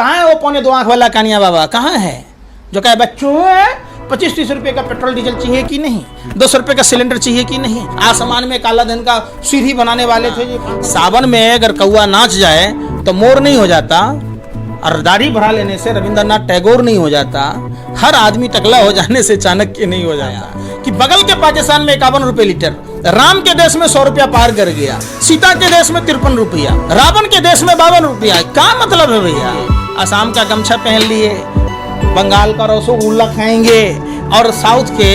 कहाँ है वो पौने 2 आंख वाला कानिया बाबा, कहाँ है जो कहे बच्चों 25-30 रुपए का पेट्रोल डीजल चाहिए कि नहीं, 200 रुपए का सिलेंडर चाहिए कि नहीं। आसमान में काला धन का सीढ़ी बनाने वाले थे। सावन में अगर कौआ नाच जाए तो मोर नहीं हो जाता, और दाढ़ी बढ़ा लेने से रविंद्रनाथ टैगोर नहीं हो जाता, हर आदमी टकला हो जाने से चाणक्य नहीं हो जाता। कि बगल के पाकिस्तान में 51 रुपए लीटर, राम के देश में 100 रुपया पार कर गया, सीता के देश में 53 रुपया, रावण के देश में 52 रुपया। क्या मतलब है भैया? असम का गमछा पहन लिए, बंगाल का रसगुल्ला खाएंगे और साउथ के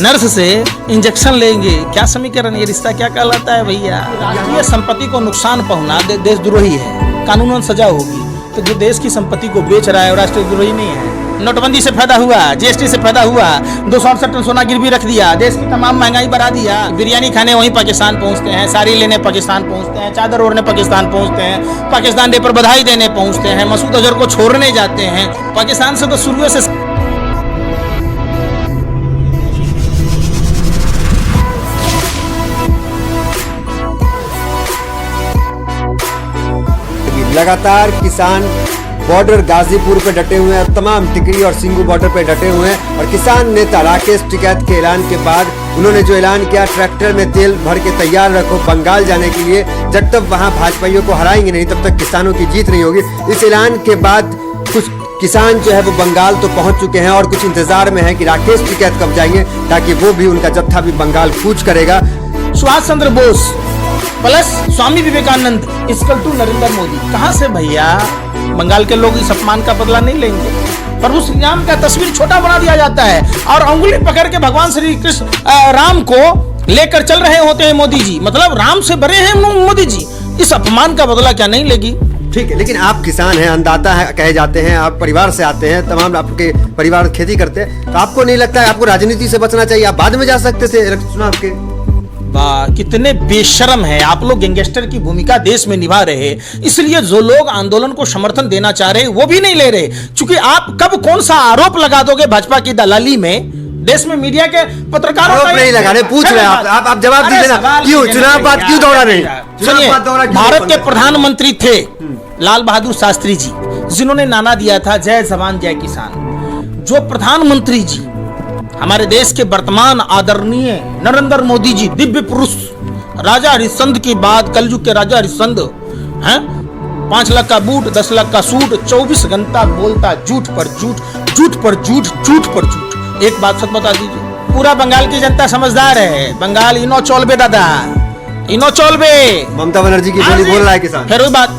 नर्स से इंजेक्शन लेंगे। क्या समीकरण, ये रिश्ता क्या कहलाता है भैया? राष्ट्रीय संपत्ति को नुकसान पहुंचना देशद्रोही है, कानूनन सजा होगी। तो जो देश की संपत्ति को बेच रहा है वो राष्ट्रद्रोही नहीं है। नोटबंदी से फायदा हुआ, जीएसटी से फायदा हुआ, 268 टन सोना गिरवी रख दिया, देश की तमाम महंगाई बढ़ा दिया। बिरयानी खाने वहीं पाकिस्तान पहुंचते हैं, साड़ी लेने पाकिस्तान पहुंचते हैं, चादर ओढ़ने पाकिस्तान पहुंचते हैं, पाकिस्तान डे पर बधाई देने पहुंचते हैं, मसूद अजहर को छोड़ने जाते हैं। पाकिस्तान से तो शुरू से लगातार किसान बॉर्डर गाजीपुर पे डटे हुए हैं, तमाम टिकरी और सिंगू बॉर्डर पे डटे हुए हैं। और किसान नेता राकेश टिकैत के ऐलान के बाद उन्होंने जो ऐलान किया, ट्रैक्टर में तेल भर के तैयार रखो बंगाल जाने के लिए, जब तक वहां भाजपाइयों को हराएंगे नहीं तब तक किसानों की जीत नहीं होगी। इस ऐलान के बाद कुछ किसान जो है वो बंगाल तो पहुंच चुके हैं और कुछ इंतजार में है कि राकेश टिकैत कब जाएंगे, ताकि वो भी उनका जत्था भी बंगाल कूच करेगा। Subhash Chandra Bose plus Swami Vivekananda equal to Narendra Modi. कहां से भैया? बंगाल के लोग इस अपमान का बदला नहीं लेंगे। प्रभु श्री राम का तस्वीर छोटा बना दिया जाता है और उंगली पकड़ के भगवान श्री कृष्ण राम को लेकर चल रहे होते हैं मोदी जी। मतलब राम से बड़े हैं मोदी जी। इस अपमान का बदला क्या नहीं लेगी? ठीक है, लेकिन आप किसान हैं, अन्नदाता है कहे जाते हैं, आप परिवार से आते हैं, तमाम आपके परिवार खेती करते हैं, तो आपको नहीं लगता है आपको राजनीति से बचना चाहिए? आप बाद में जा सकते थे चुनाव के। वाह, कितने बेशर्म है आप लोग। गैंगस्टर की भूमिका देश में निभा रहे, इसलिए जो लोग आंदोलन को समर्थन देना चाह रहे वो भी नहीं ले रहे। क्योंकि आप कब कौन सा आरोप लगा दोगे भाजपा की दलाली में? देश में मीडिया के पत्रकारों आरोप नहीं लगा रहे, पूछ रहे हैं आप जवाब दीजिए ना। क्यों चुनाव बाद क्यों दौड़ा नहीं? सुनिए, भारत के प्रधानमंत्री थे लाल बहादुर शास्त्री जी, जिन्होंने नारा दिया था जय जवान जय किसान। जो प्रधानमंत्री जी हमारे देश के वर्तमान आदरणीय नरेंद्र मोदी जी, दिव्य पुरुष, राजा हरिश्चंद्र के बाद कलयुग के राजा हरिश्चंद्र हैं, 5 लाख का बूट, 10 लाख का सूट, 24 घंटा बोलता झूठ पर झूठ, झूठ पर झूठ, झूठ पर झूठ। एक बात सच बता दीजिए, पूरा बंगाल की जनता समझदार है। बंगाल इनो चौलबे दादा, इनो चौलबे। ममता बनर्जी की बोली बोल रहा है किसान। फिर वही बात,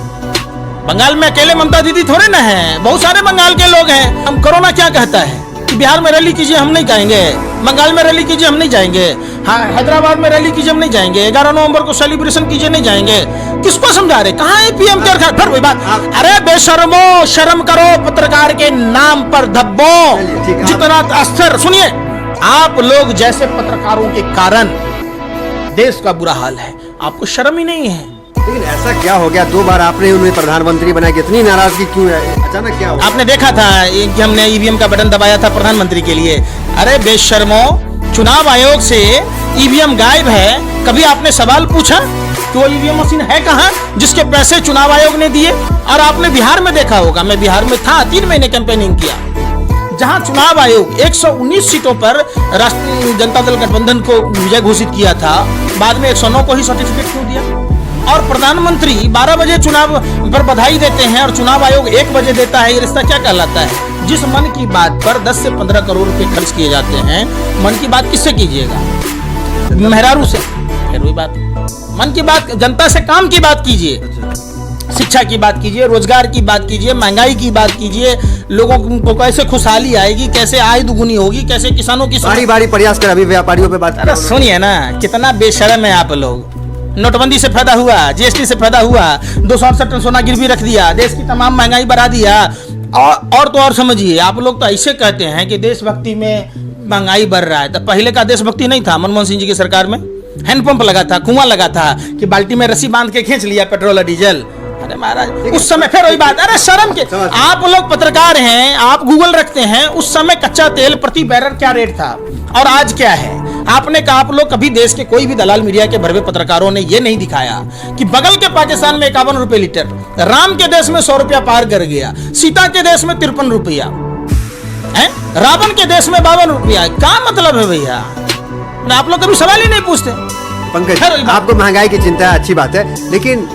बंगाल में अकेले ममता दीदी थोड़े ना है, बहुत सारे बंगाल के लोग हैं। हम कोरोना क्या कहता है कि बिहार में रैली कीजिए हम नहीं जाएंगे, बंगाल में रैली कीजिए हम नहीं जाएंगे, हाँ हैदराबाद में रैली कीजिए हम नहीं जाएंगे, 11 नवंबर को सेलिब्रेशन कीजिए नहीं जाएंगे। किसको समझा रहे? कहाँ है पीएम केयर? फिर वही बात, अरे बेशर्मो, शर्म करो, पत्रकार के नाम पर धब्बो। जितना अस्तर, सुनिए, आप लोग जैसे पत्रकारों के कारण देश का बुरा हाल है। आपको शर्म ही नहीं है। लेकिन ऐसा क्या हो गया? 2 बार आपने उन्हें प्रधानमंत्री बनाया, इतनी नाराजगी क्यों है? अचानक क्या हुआ? आपने देखा था कि हमने ईवीएम का बटन दबाया था प्रधानमंत्री के लिए। अरे बेशर्मो, चुनाव आयोग से ईवीएम गायब है, कभी आपने सवाल पूछा कि वो ईवीएम मशीन है कहाँ जिसके पैसे चुनाव आयोग ने दिए? और आपने बिहार में देखा होगा, मैं बिहार में था, 3 महीने कैंपेनिंग किया, जहां चुनाव आयोग 119 सीटों पर राष्ट्रीय जनता दल गठबंधन को विजय घोषित किया था, बाद में 109 को ही सर्टिफिकेट क्यों दिया? और प्रधानमंत्री 12 बजे चुनाव पर बधाई देते हैं और चुनाव आयोग 1 बजे देता है। ये रिश्ता क्या कहलाता है? जिस मन की बात पर 10 से 15 करोड़ रुपए खर्च किए जाते हैं, मन की बात किससे कीजिएगा? मेहरारू से। फिर वही बात, मन की बात, जनता से काम की बात कीजिए, शिक्षा की बात कीजिए, रोजगार की बात कीजिए, महंगाई की बात कीजिए, लोगों को कैसे खुशहाली आएगी, कैसे आय दुगुनी होगी, कैसे किसानों की बारी प्रयास कर अभी व्यापारियों पे बात। अरे सुनिए ना, कितना बेशर्म है आप लोग। नोटबंदी से फायदा हुआ, जीएसटी से फायदा हुआ, 268 टन सोना गिरवी रख दिया, देश की तमाम महंगाई बढ़ा दिया। और तो और समझिए, आप लोग तो ऐसे कहते हैं कि देशभक्ति में महंगाई बढ़ रहा है, तो पहले का देशभक्ति नहीं था? मनमोहन सिंह जी की सरकार में हैंडपंप लगा था, कुआं लगा था कि बाल्टी में रस्सी बांध के खींच लिया पेट्रोल और डीजल। अरे महाराज उस समय फिर वही बात, अरे शर्म के, आप लोग पत्रकार हैं, आप गूगल रखते हैं, उस समय कच्चा तेल प्रति बैरल क्या रेट था और आज क्या है। आपने कहा आप लोग कभी देश के कोई भी दलाल मीडिया के भरवे पत्रकारों ने यह नहीं दिखाया कि बगल के पाकिस्तान में 51 रुपए लीटर, राम के देश में 100 रुपया पार कर गया, सीता के देश में 53 रुपया, रावण के देश में 52 रुपया। क्या मतलब है भैया, आप लोग कभी सवाल ही नहीं पूछते। पंकज, आपको महंगाई की चिंता है, अच्छी बात है, लेकिन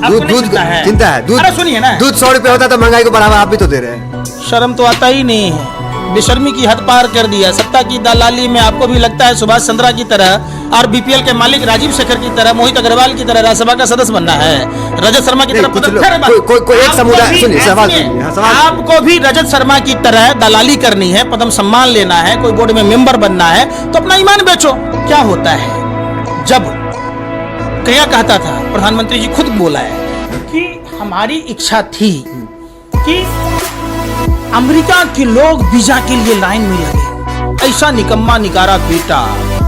दूध चिंता है, दूध, सुनिए ना, दूध 100 रुपए होता तो महंगाई को बढ़ावा आप भी तो दे रहे हैं। शर्म तो आता ही नहीं है, बेशर्मी की हद पार कर दिया। सत्ता की दलाली में आपको भी लगता है सुभाष चंद्रा की तरह और बीपीएल के मालिक राजीव शेखर की तरह, मोहित अग्रवाल की तरह राज्यसभा का सदस्य बनना है, रजत शर्मा की तरह एक समुदाय, आपको भी रजत शर्मा की तरह दलाली करनी है, पद्म सम्मान लेना है, कोई बोर्ड में मेंबर बनना है, तो अपना ईमान बेचो। क्या होता है जब क्या कहता था प्रधानमंत्री जी खुद बोला है कि हमारी इच्छा थी कि अमेरिका के लोग वीजा के लिए लाइन में लगे, ऐसा निकम्मा निकारा बेटा।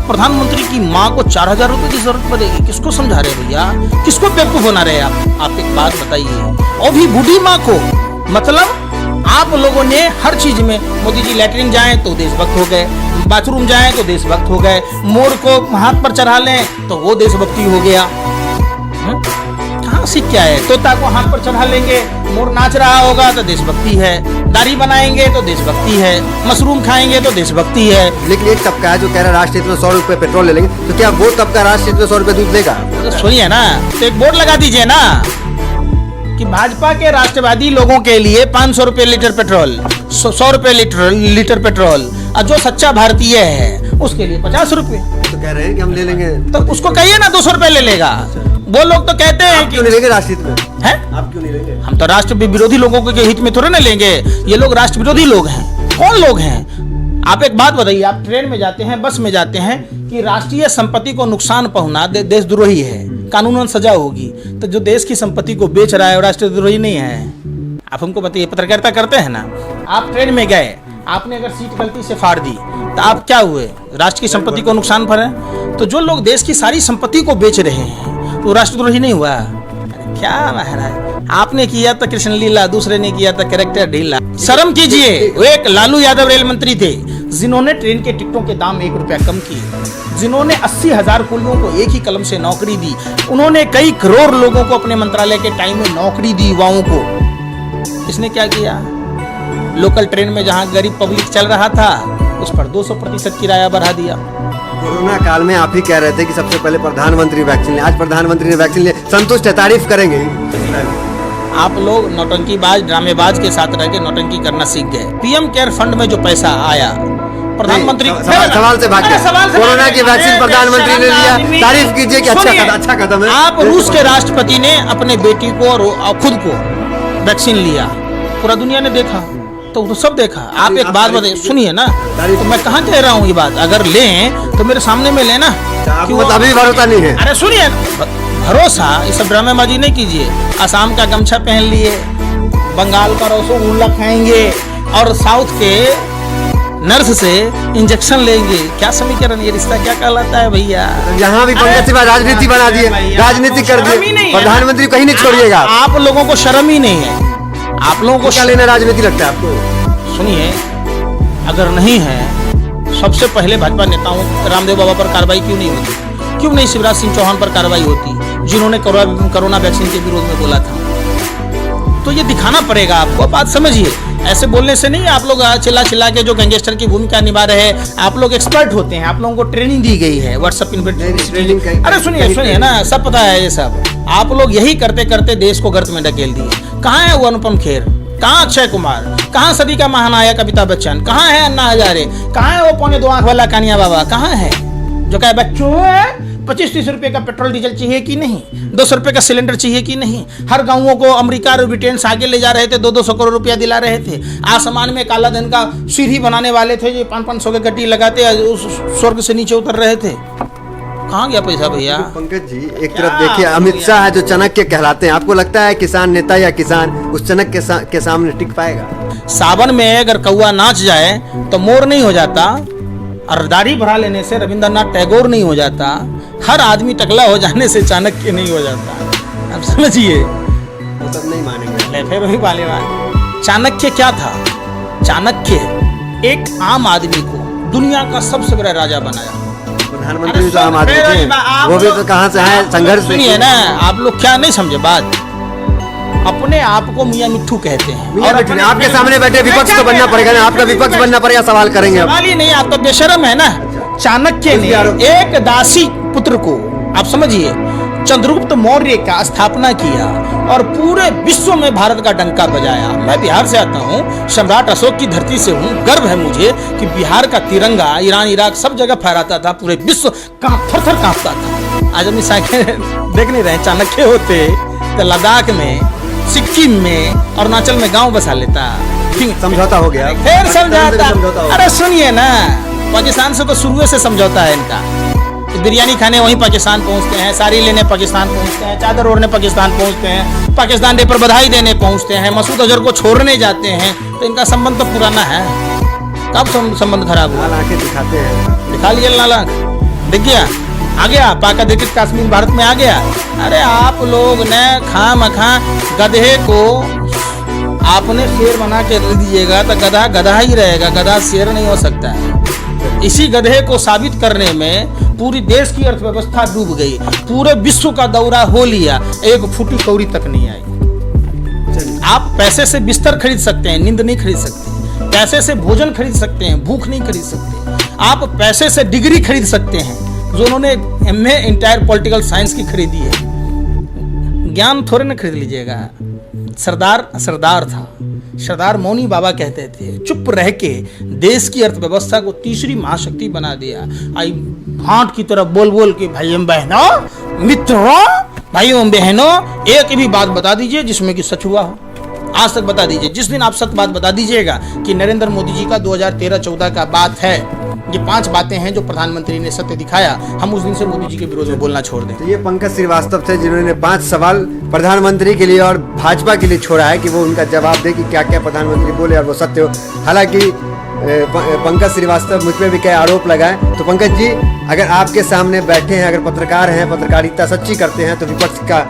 प्रधानमंत्री की माँ को 4000 रुपए की जरूरत पड़ेगी, किसको समझा रहे भैया, किसको बेवकूफ बना रहे आप एक बात बताइए। और भी बूढ़ी माँ को, मतलब आप लोगों ने हर चीज में, मोदी जी लैट्रिन जाएं तो देशभक्त हो गए, बाथरूम जाएं तो देशभक्त हो गए, मोर को हाथ पर चढ़ा लें तो वो देशभक्ति हो गया। कहाँ सीख क्या है, तोता को हाथ पर चढ़ा लेंगे, मोर नाच रहा होगा तो देशभक्ति है, दाढ़ी बनाएंगे तो देशभक्ति है, मशरूम खाएंगे तो देशभक्ति है। लेकिन एक तबका है जो कह रहा है राष्ट्र हित में 100 रुपए पेट्रोल ले लेंगे, तो क्या वो तबका राष्ट्र हित में 100 रुपए दूध लेगा? तो सुनिए ना, तो एक बोर्ड लगा दीजिए ना कि भाजपा के राष्ट्रवादी लोगों के लिए 500 रुपए लीटर पेट्रोल, 100 रुपए लीटर पेट्रोल, और जो सच्चा भारतीय है उसके लिए 50 रुपए। तो कह रहे हैं कि हम ले लेंगे, तो उसको कहिए ना 200 रुपए ले लेगा। वो लोग तो कहते हैं कि क्यों नहीं लेंगे राष्ट्र हित में, हैं? आप क्यों नहीं लेंगे? हम तो राष्ट्र विरोधी लोगों के हित में थोड़े ना लेंगे, ये लोग राष्ट्र विरोधी लोग हैं। कौन लोग हैं? आप एक बात बताइए, आप ट्रेन में जाते हैं, बस में जाते हैं कि राष्ट्रीय संपत्ति को नुकसान पहुंचना देशद्रोही है, कानूनन सजा होगी, तो जो देश की संपत्ति को बेच रहा है वो राष्ट्रद्रोही नहीं है? आप हमको बताइए, पत्रकारिता करते हैं ना, आप ट्रेन में गए, आपने अगर सीट गलती से फाड़ दी तो आप क्या हुए, राष्ट्र की संपत्ति को नुकसान भरे। तो जो लोग देश की सारी संपत्ति को बेच रहे हैं तो राष्ट्रद्रोही नहीं हुआ? क्या महाराज, आपने किया तो कृष्ण लीला, दूसरे ने किया तो कैरेक्टर ढीला। शर्म कीजिए। वो एक लालू यादव रेल मंत्री थे जिन्होंने ट्रेन के टिकटों के दाम 1 रुपया कम किए, जिन्होंने 80,000 कुलियों को एक ही कलम से नौकरी दी, उन्होंने कई करोड़ लोगों को अपने मंत्रालय के टाइम में नौकरी दी, युवाओं को। इसने क्या किया? लोकल ट्रेन में जहां गरीब पब्लिक चल रहा था उस पर 200% किराया बढ़ा दिया। कोरोना काल में आप ही कह रहे थे कि सबसे पहले प्रधानमंत्री वैक्सीन ले, आज प्रधानमंत्री ने वैक्सीन ले, संतुष्ट है, तारीफ करेंगे। आप लोग नौटंकीबाज, ड्रामेबाज के साथ रह के नौटंकी करना सीख गए। पीएम केयर फंड में जो पैसा आया, प्रधानमंत्री सवाल से भाग गए। कोरोना की वैक्सीन प्रधानमंत्री ने लिया, तारीफ कीजिए कि अच्छा कदम है। आप रूस के राष्ट्रपति ने अपने बेटी को और खुद को वैक्सीन लिया, पूरा दुनिया ने देखा, तो सब देखा। आप एक बात बताइए, सुनिए ना, तो मैं कहाँ कह रहा हूँ ये बात, अगर लें तो मेरे सामने में लेना, क्यों अभी भरोसा नहीं है? अरे सुनिए, भरोसा, ये सब ड्रामेबाजी नहीं कीजिए। असम का गमछा पहन लिए, बंगाल का रसगुल्ला खाएंगे और साउथ के नर्स से इंजेक्शन लेंगे, क्या समीकरण, ये रिश्ता क्या कहलाता है भैया? यहाँ भी पंकज सिंह राजनीति बना दिए, राजनीति कर दिए, प्रधानमंत्री कहीं नहीं छोड़िएगा। आप लोगों को शर्म ही नहीं है, आप लोगों को क्या लेना राजनीति लगता है आपको? सुनिए, अगर नहीं है, सबसे पहले भाजपा नेताओं रामदेव बाबा पर कार्रवाई क्यों नहीं होती? क्यों नहीं शिवराज सिंह चौहान पर कार्रवाई होती, जिन्होंने कोरोना वैक्सीन के विरोध में बोला था? तो ये दिखाना पड़ेगा आपको, बात समझिए। ऐसे बोलने से नहीं, आप लोग चिल्ला चिल्ला के जो गैंगस्टर की भूमिका निभा रहे हैं, आप लोग एक्सपर्ट होते हैं, आप लोगों को ट्रेनिंग दी गई है, व्हाट्सएप इन्विटेशन। अरे सुनिए ना, सब पता है ये सब। आप लोग यही करते करते देश को गर्त में ढकेल दिए। कहाँ है वो अनुपम खेर, कहाँ अक्षय कुमार, कहाँ सदी का महानायक अमिताभ बच्चन, कहाँ है अन्ना हजारे, कहाँ है वो 2.25 आंख वाला कानिया बाबा, कहाँ है जो कहे बच्चों 25-30 रुपए का पेट्रोल डीजल चाहिए कि नहीं, 200 रुपए का सिलेंडर चाहिए कि नहीं। हर गांवों को अमेरिका और ब्रिटेन से आगे ले जा रहे थे, 200 करोड़ रुपया दिला रहे थे। आसमान में काला धन का सीढ़ी बनाने वाले थे, जो 500 के गड्डी लगाते उस स्वर्ग से नीचे उतर रहे थे। कहाँ गया पैसा भैया? पंकज जी, एक तरफ देखिए अमित शाह है जो चाणक्य कहलाते हैं, आपको लगता है किसान नेता या किसान उस चाणक्य के सामने टिक पाएगा? सावन में अगर कौआ नाच जाए तो मोर नहीं हो जाता, और दाढ़ी बढ़ा लेने से रविंद्रनाथ टैगोर नहीं हो जाता, हर आदमी टकला हो जाने से चाणक्य नहीं हो जाता। आप समझिए। है फिर वही वाले बात। चाणक्य क्या था? चाणक्य एक आम आदमी को दुनिया का सबसे बड़ा राजा बनाया। प्रधानमंत्री तो आम आदमी थे, वो भी तो कहाँ से आए, संघर्ष से। सुनिए ना, आप लोग क्या नहीं समझे बात। अपने आप को मियां मिट्ठू कहते हैं और आपके सामने बैठे विपक्ष तो बनना पड़ेगा ना, आपका विपक्ष बनना पड़ेगा, सवाल करेंगे। सवाल ही नहीं, आप तो बेशरम है ना। चाणक्य ने एक दासी पुत्र को, आप समझिए, चंद्रगुप्त मौर्य का स्थापना किया और पूरे विश्व में भारत का डंका बजाया। मैं बिहार से आता हूँ, सम्राट अशोक की धरती से हूँ। गर्व है मुझे कि बिहार का तिरंगा ईरान इराक सब जगह फहराता था, पूरे विश्व थर थर कांपता था। आज हम साइकिल देख नहीं रहे। चाणक्य होते तो लद्दाख में, सिक्किम में, अरुणाचल में गांव बसा लेता। समझौता हो गया, फिर समझौता। अरे सुनिए ना, पाकिस्तान से तो शुरू से समझौता है इनका। बिरयानी खाने वहीं पाकिस्तान पहुंचते हैं, साड़ी लेने पाकिस्तान पहुंचते हैं, चादर ओढ़ने पाकिस्तान पहुंचते हैं, पाकिस्तान डे पर बधाई देने पहुंचते हैं, मसूद अजहर को छोड़ने जाते हैं। तो इनका संबंध तो पुराना है। कब संबंध खराब हुआ? आंखें दिखाते हैं, दिखा लिए लाल आंख, दिख गया, आ गया पाक अधिकृत कश्मीर भारत में आ गया। अरे आप लोग ने खामखा गधे को आपने शेर बना के रख दीजिएगा तो गधा गधा ही रहेगा, गधा शेर नहीं हो सकता है। इसी गधे को साबित करने में पूरी देश की अर्थव्यवस्था डूब गई, पूरे विश्व का दौरा हो लिया, एक फूटी कौड़ी तक नहीं आई। आप पैसे से बिस्तर खरीद सकते हैं, नींद नहीं खरीद सकते। पैसे से भोजन खरीद सकते हैं, भूख नहीं खरीद सकते। आप पैसे से डिग्री खरीद सकते हैं, जो उन्होंने MA इंटायर पॉलिटिकल साइंस की खरीदी है। ज्ञान थोड़े ना खरीद लीजिएगा। सरदार था, सरदार मौनी बाबा कहते थे, चुप रह के देश की अर्थव्यवस्था को तीसरी महाशक्ति बना दिया। आई भांट की तरफ बोल बोल के भाइयों बहनों, मित्रों, भाइयों बहनों, एक भी बात बता दीजिए जिसमें कि सच हुआ हो। आज तक बता दीजिए। जिस दिन आप सच बात बता दीजिएगा कि नरेंद्र मोदी जी का 2013-14 का बात है, ये 5 बातें हैं जो प्रधानमंत्री ने सत्य दिखाया, हम उस दिन से मोदी जी के विरोध में बोलना छोड़ दें। तो ये पंकज श्रीवास्तव थे जिन्होंने 5 सवाल प्रधानमंत्री के लिए और भाजपा के लिए छोड़ा है कि वो उनका जवाब दे कि क्या क्या प्रधानमंत्री बोले और वो सत्य हो। हालांकि पंकज श्रीवास्तव मुझ पर भी कई आरोप लगाए। तो पंकज जी, अगर आपके सामने बैठे हैं, अगर पत्रकार हैं, पत्रकारिता सच्ची करते हैं, तो विपक्ष का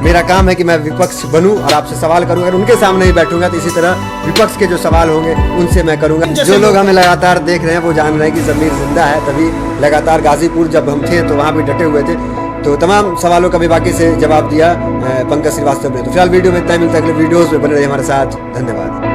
मेरा काम है कि मैं विपक्ष बनूं और आपसे सवाल करूं। अगर उनके सामने ही बैठूंगा तो इसी तरह विपक्ष के जो सवाल होंगे उनसे मैं करूंगा। जो लोग हमें लगातार देख रहे हैं वो जान रहे हैं कि ज़मीर जिंदा है। तभी लगातार गाजीपुर जब हम थे तो वहाँ भी डटे हुए थे। तो तमाम सवालों का बेबाकी से जवाब दिया पंकज श्रीवास्तव ने। तो फिलहाल वीडियो में इतना मिलता है, अगले वीडियोज़ में बने रहिए हमारे साथ। धन्यवाद।